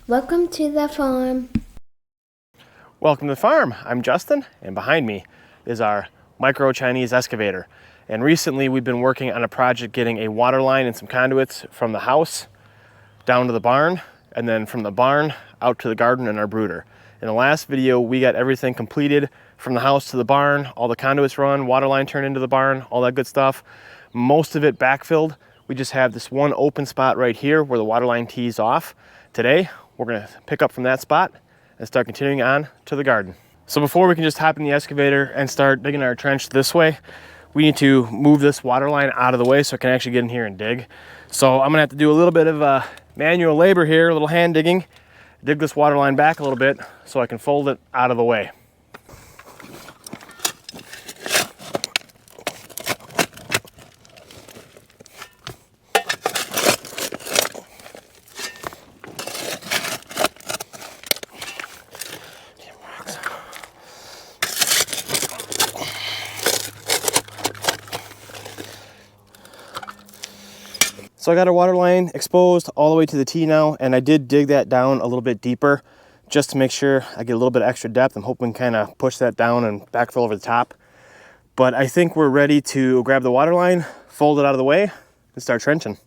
Welcome to the farm. Welcome to the farm. I'm Justin, and behind me is our micro Chinese excavator. And recently we've been working on a project getting a water line and some conduits from the house down to the barn, and then from the barn out to the garden and our brooder. In the last video, we got everything completed from the house to the barn, all the conduits run, water line turned into the barn, all that good stuff. Most of it backfilled. We just have this one open spot right here where the water line tees off. Today, we're gonna pick up from that spot and start continuing on to the garden. So before we can just hop in the excavator and start digging our trench this way, we need to move this water line out of the way so I can actually get in here and dig. So I'm gonna have to do a little bit of manual labor here, a little hand digging, dig this water line back a little bit so I can fold it out of the way. So I got our water line exposed all the way to the tee now, and I did dig that down a little bit deeper just to make sure I get a little bit of extra depth. I'm hoping kind of push that down and backfill over the top. But I think we're ready to grab the water line, fold it out of the way, and start trenching.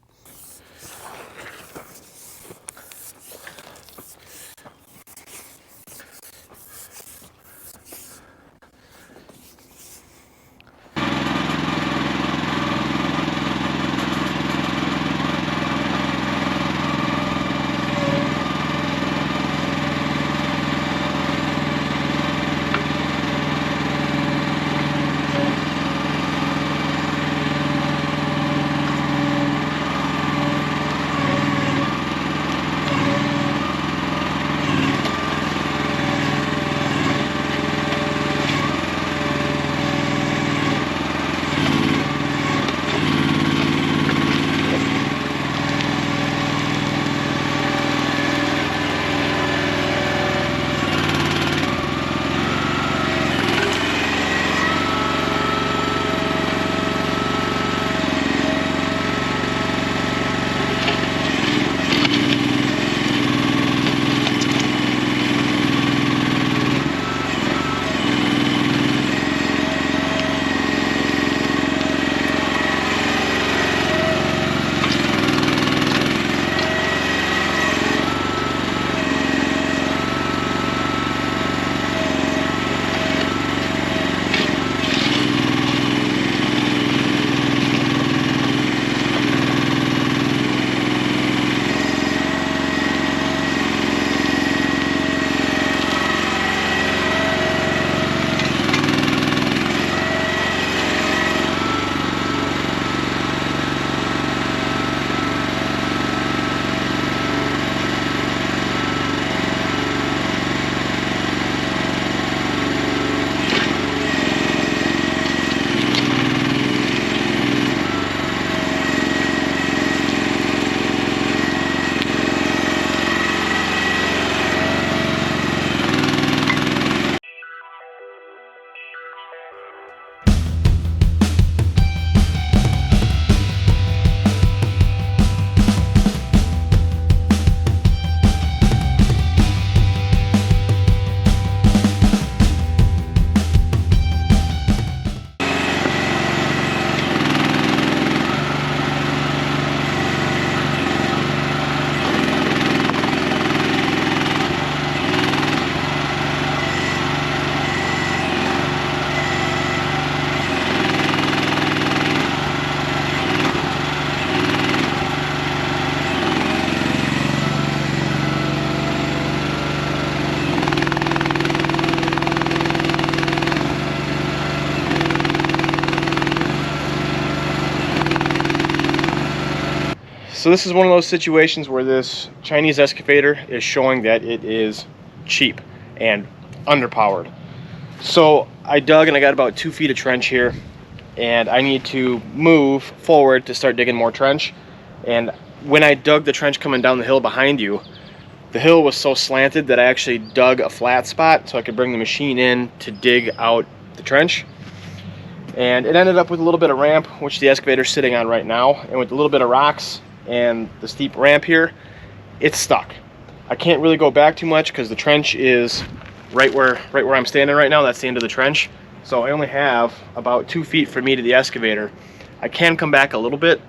So this is one of those situations where this Chinese excavator is showing that it is cheap and underpowered. So I dug and I got about 2 feet of trench here, and I need to move forward to start digging more trench. And when I dug the trench coming down the hill behind you, the hill was so slanted that I actually dug a flat spot so I could bring the machine in to dig out the trench. And it ended up with a little bit of ramp, which the excavator is sitting on right now, and with a little bit of rocks and the steep ramp here, it's stuck. I can't really go back too much because the trench is right where I'm standing right now. That's the end of the trench. So I only have about 2 feet for me to the excavator. I can come back a little bit,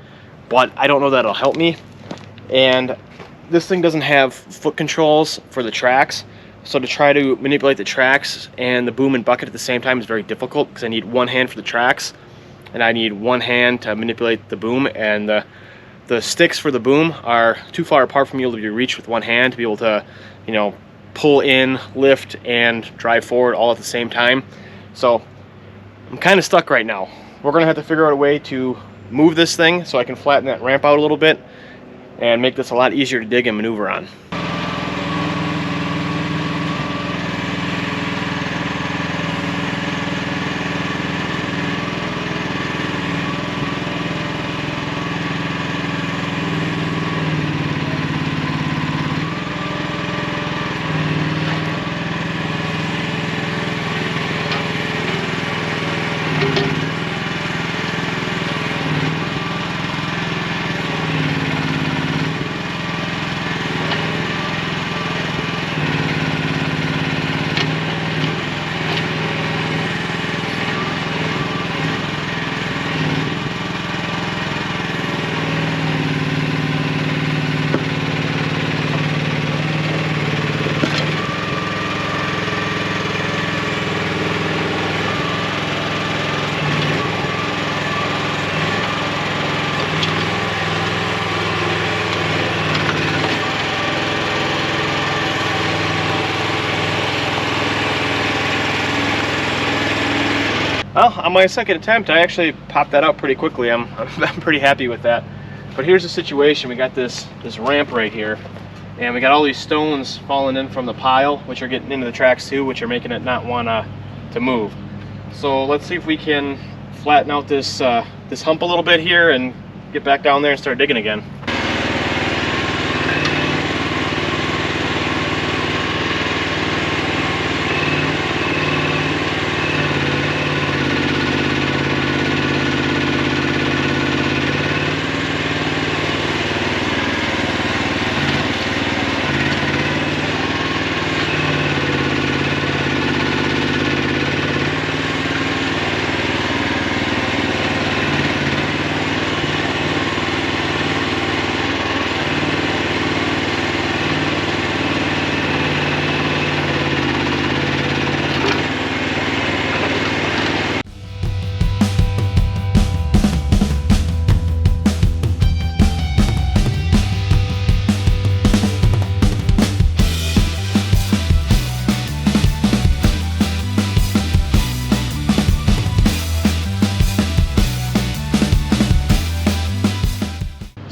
but I don't know that it'll help me. And this thing doesn't have foot controls for the tracks. So to try to manipulate the tracks and the boom and bucket at the same time is very difficult because I need one hand for the tracks and I need one hand to manipulate the boom, and the sticks for the boom are too far apart from me to be reached with one hand to be able to, you know, pull in, lift, and drive forward all at the same time. So I'm kind of stuck right now. We're gonna have to figure out a way to move this thing so I can flatten that ramp out a little bit and make this a lot easier to dig and maneuver on. Well, on my second attempt, I actually popped that out pretty quickly. I'm pretty happy with that. But here's the situation. We got this ramp right here, and we got all these stones falling in from the pile, which are getting into the tracks too, which are making it not want to move. So let's see if we can flatten out this hump a little bit here and get back down there and start digging again.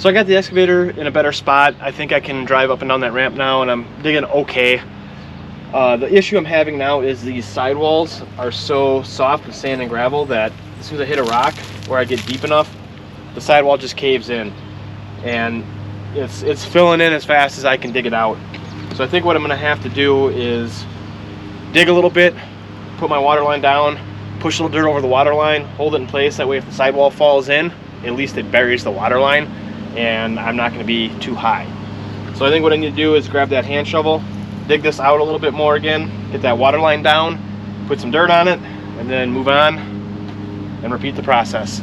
So I got the excavator in a better spot. I think I can drive up and down that ramp now, and I'm digging okay. The issue I'm having now is these sidewalls are so soft with sand and gravel that as soon as I hit a rock where I get deep enough, the sidewall just caves in, and it's filling in as fast as I can dig it out. So I think what I'm gonna have to do is dig a little bit, put my water line down, push a little dirt over the water line, hold it in place. That way if the sidewall falls in, at least it buries the water line and I'm not going to be too high. So I think what I need to do is grab that hand shovel, dig this out a little bit more again, get that water line down, put some dirt on it, and then move on and repeat the process.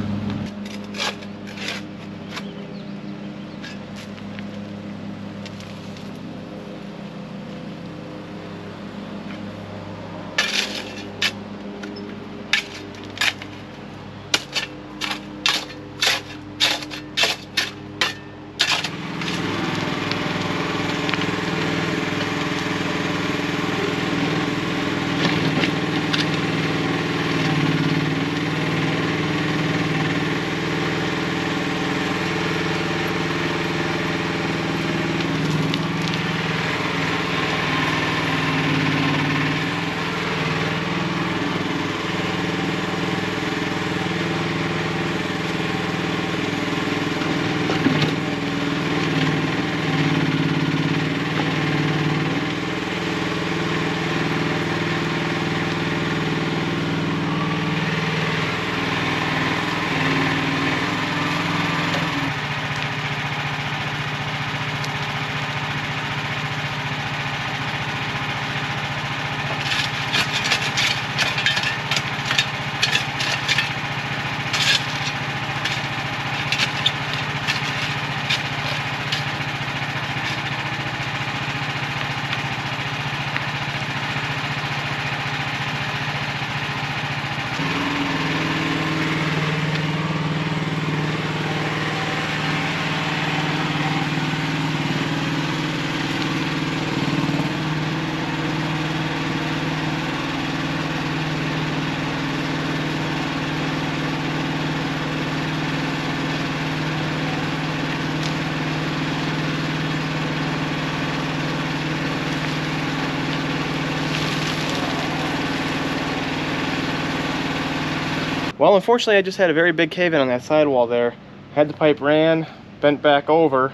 Well, unfortunately, I just had a very big cave-in on that sidewall there. Had the pipe ran, bent back over,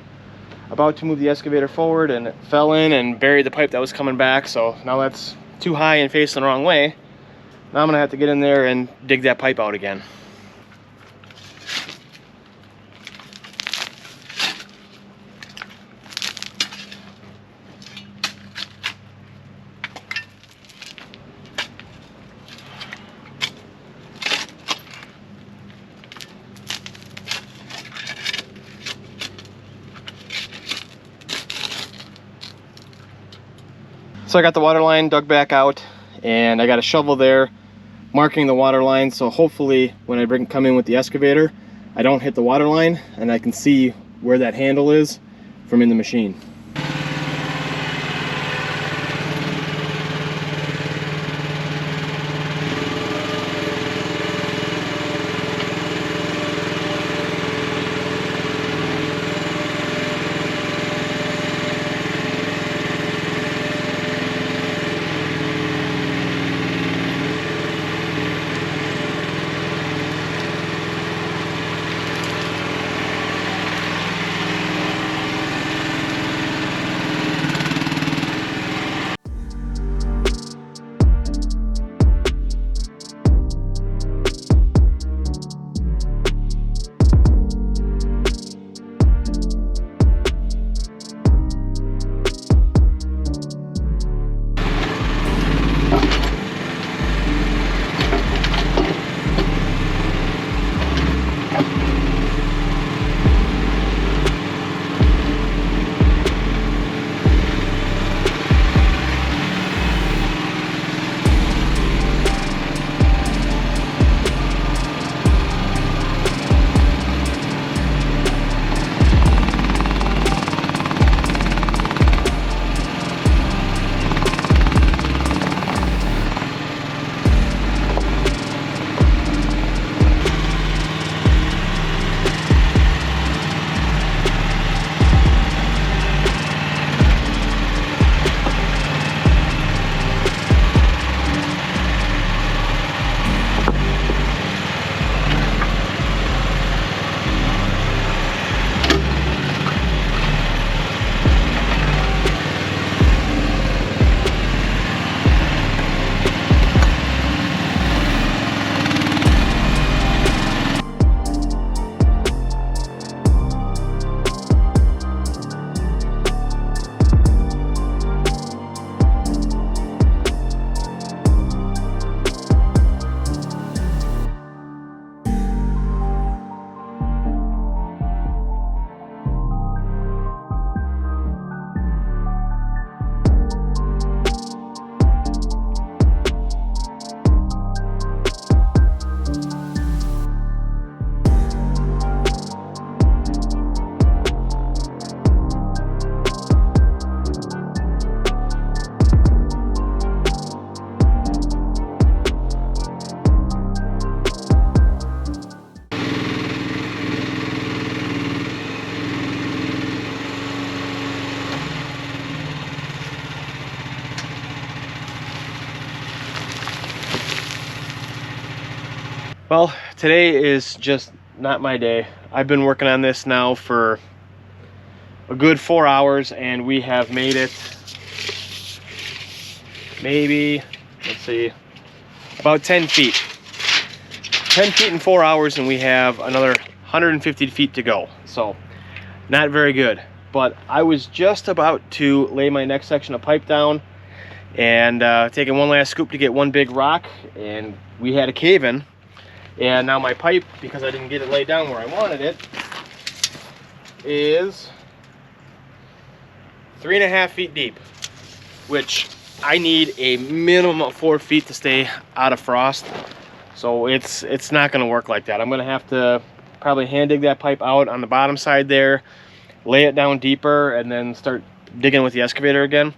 about to move the excavator forward, and it fell in and buried the pipe that was coming back. So now that's too high and facing the wrong way. Now I'm gonna have to get in there and dig that pipe out again. So I got the water line dug back out, and I got a shovel there marking the water line, so hopefully when I come in with the excavator, I don't hit the water line and I can see where that handle is from in the machine. Well, today is just not my day. I've been working on this now for a good 4 hours, and we have made it maybe, let's see, about 10 feet. 10 feet in 4 hours, and we have another 150 feet to go. So not very good. But I was just about to lay my next section of pipe down and taking one last scoop to get one big rock, and we had a cave-in. And now my pipe, because I didn't get it laid down where I wanted it, is 3.5 feet deep, which I need a minimum of 4 feet to stay out of frost. So it's not going to work like that. I'm going to have to probably hand dig that pipe out on the bottom side there, lay it down deeper, and then start digging with the excavator again.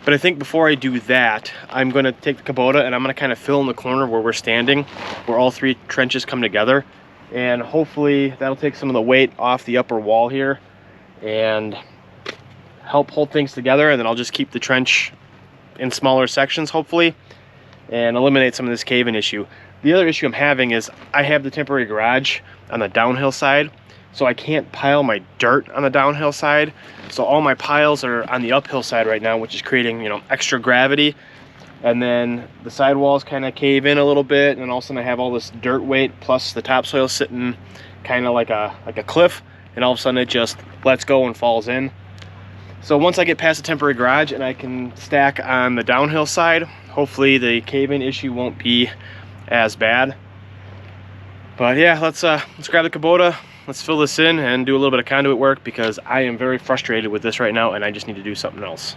But I think before I do that, I'm going to take the Kubota and I'm going to kind of fill in the corner where we're standing, where all three trenches come together. And hopefully that'll take some of the weight off the upper wall here and help hold things together. And then I'll just keep the trench in smaller sections, hopefully. and eliminate some of this cave-in issue. The other issue I'm having is I have the temporary garage on the downhill side, so I can't pile my dirt on the downhill side. So all my piles are on the uphill side right now, which is creating, you know, extra gravity. And then the sidewalls kind of cave in a little bit, and then all of a sudden I have all this dirt weight plus the topsoil sitting kind of like a cliff, and all of a sudden it just lets go and falls in. So once I get past the temporary garage and I can stack on the downhill side, hopefully the cave-in issue won't be as bad. But yeah, let's grab the Kubota, let's fill this in and do a little bit of conduit work, because I am very frustrated with this right now and I just need to do something else.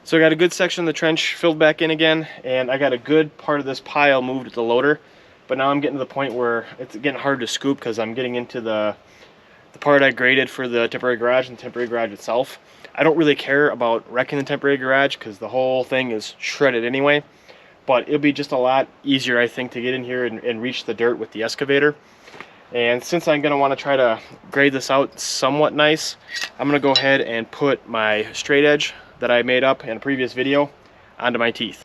So I got a good section of the trench filled back in again, and I got a good part of this pile moved with the loader. But now I'm getting to the point where it's getting hard to scoop, because I'm getting into the part I graded for the temporary garage and the temporary garage itself. I don't really care about wrecking the temporary garage because the whole thing is shredded anyway. But it'll be just a lot easier, I think, to get in here and reach the dirt with the excavator. And since I'm going to want to try to grade this out somewhat nice, I'm going to go ahead and put my straight edge that I made up in a previous video onto my teeth.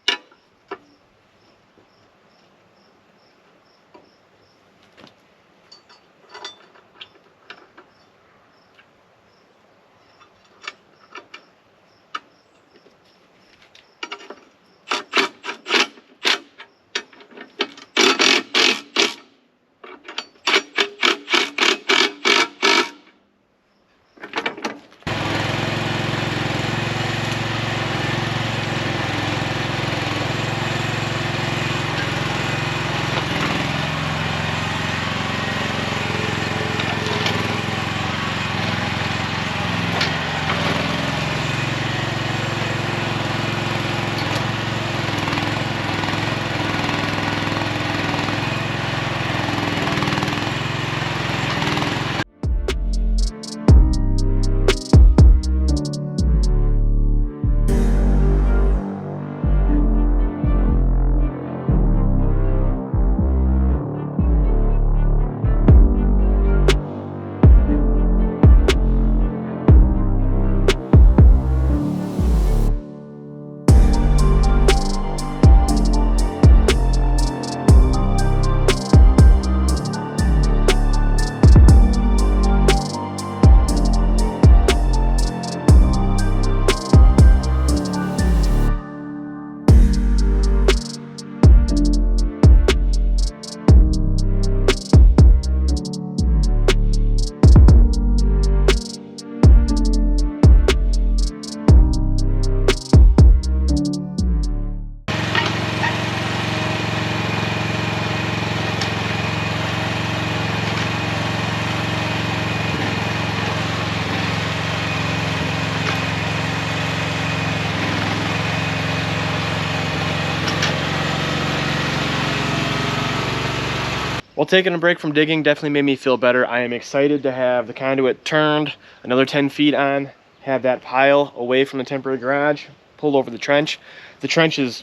Well, taking a break from digging definitely made me feel better. I am excited to have the conduit turned, another 10 feet on, have that pile away from the temporary garage, pulled over the trench. The trench is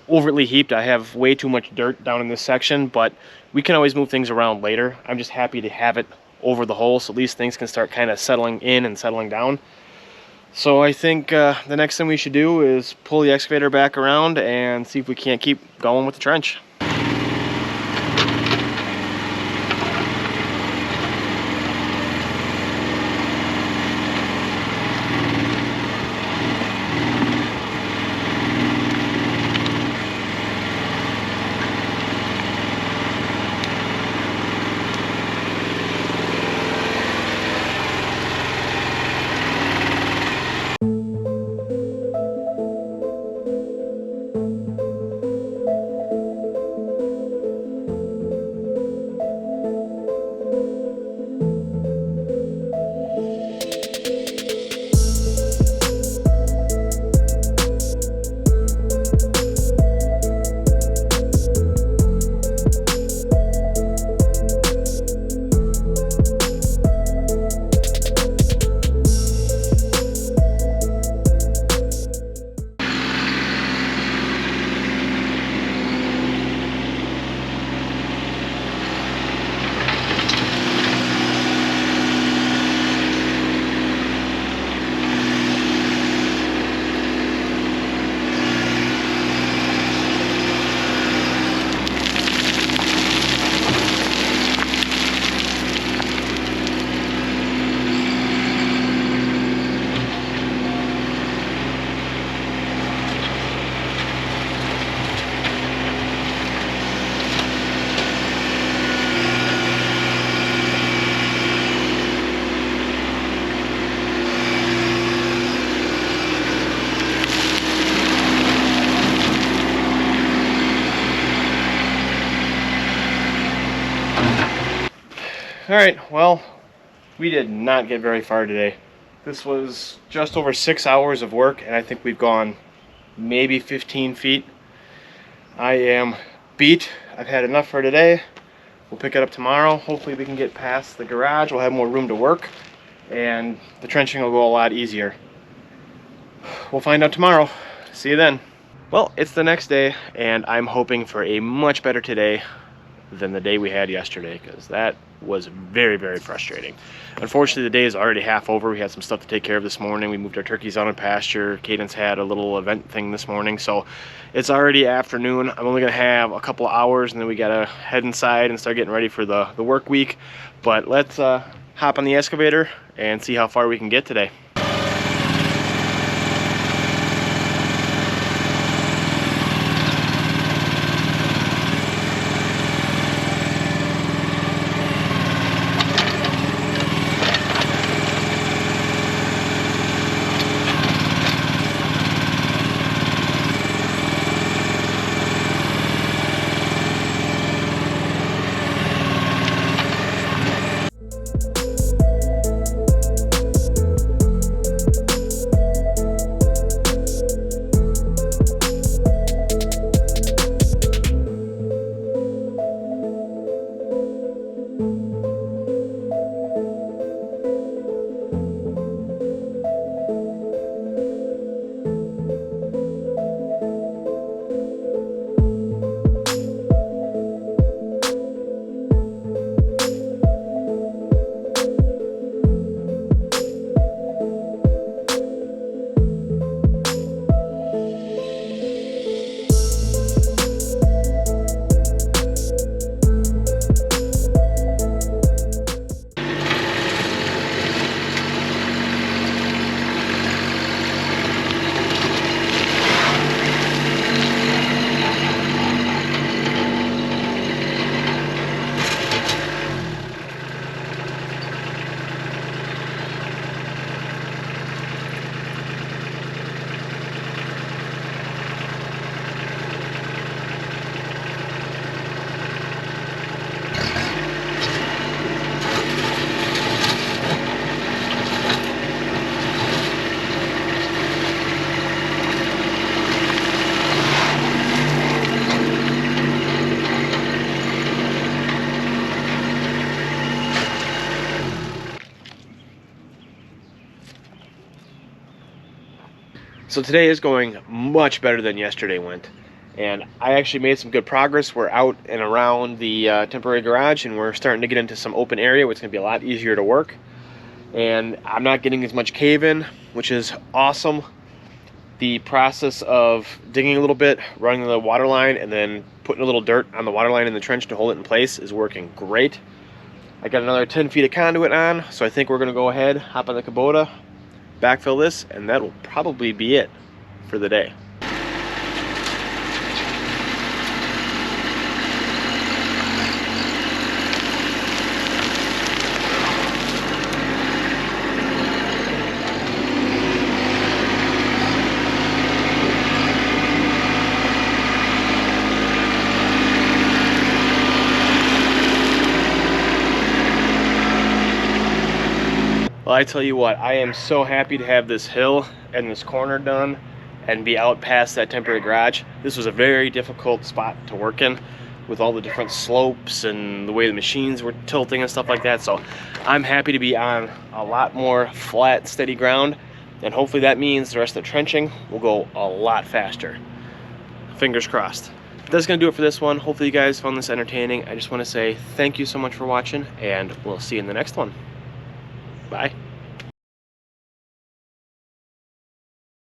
overtly heaped. I have way too much dirt down in this section, but we can always move things around later. I'm just happy to have it over the hole, so at least things can start kind of settling in and settling down. So I think the next thing we should do is pull the excavator back around and see if we can't keep going with the trench. All right, well, we did not get very far today. This was just over 6 hours of work, and I think we've gone maybe 15 feet. I am beat. I've had enough for today. We'll pick it up tomorrow. Hopefully we can get past the garage. We'll have more room to work, and the trenching will go a lot easier. We'll find out tomorrow. See you then. Well, it's the next day, and I'm hoping for a much better today than the day we had yesterday, because that was very, very frustrating. Unfortunately, the day is already half over. We had some stuff to take care of this morning. We moved our turkeys out in pasture. Cadence had a little event thing this morning, so it's already afternoon. I'm only gonna have a couple of hours, and then we gotta head inside and start getting ready for the work week. But let's hop on the excavator and see how far we can get today. So today is going much better than yesterday went. And I actually made some good progress. We're out and around the temporary garage, and we're starting to get into some open area, which is going to be a lot easier to work. And I'm not getting as much cave in, which is awesome. The process of digging a little bit, running the water line, and then putting a little dirt on the water line in the trench to hold it in place is working great. I got another 10 feet of conduit on, so I think we're going to go ahead, hop on the Kubota, backfill this, and that will probably be it for the day. Well, I tell you what, I am so happy to have this hill and this corner done and be out past that temporary garage. This was a very difficult spot to work in with all the different slopes and the way the machines were tilting and stuff like that. So I'm happy to be on a lot more flat, steady ground, and hopefully that means the rest of the trenching will go a lot faster. Fingers crossed. That's gonna do it for this one. Hopefully you guys found this entertaining. I just want to say thank you so much for watching, and we'll see you in the next one. Bye.